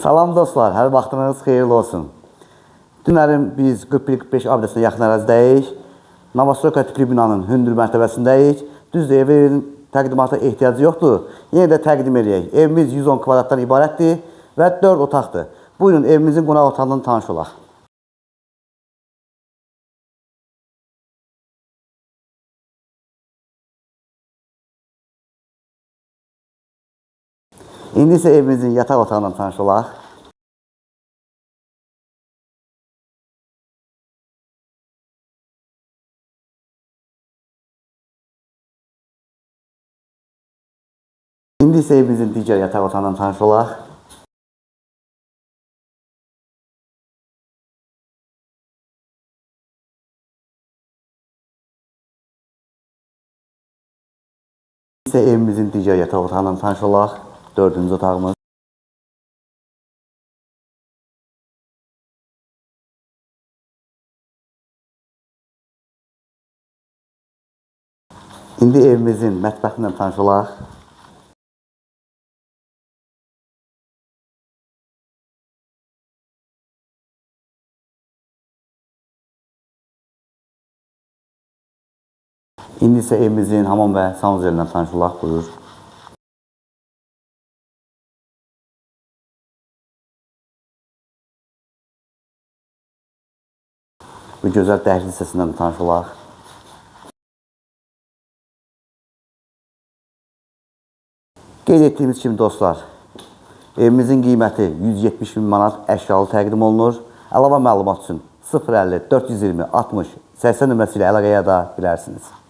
Salam dostlar, hər vaxtınız xeyirli olsun. Dünərin biz 41-45 abidəsinə yaxın ərazidəyik. Novostroyka tipli binanın hündür mərtəbəsindəyik. Düzdür, evin təqdimata ehtiyacı yoxdur. Yenə də təqdim edək. Evimiz 110 kvadratdan ibarətdir və 4 otaqdır. Buyurun, evimizin qonaq otağından tanış olaq. İndi isə evimizin yataq otağından tanış olaq. İndi isə evimizin digər yataq otağından tanış olaq. İndi isə evimizin digər yataq otağından tanış olaq. 4-cü otağımız. İndi evimizin mətbəxindən tanış olaq. İndi isə evimizin hamam və sanuzelindən tanış olaq. Buyur. Bu gözəl dəhliz hissəsindən tanış olaq. Qeyd etdiyimiz kimi dostlar, evimizin qiyməti 170 min manat əşyalı təqdim olunur. Əlavə məlumat üçün 050 420 60 80 nömrəsi ilə əlaqəyə edə bilərsiniz.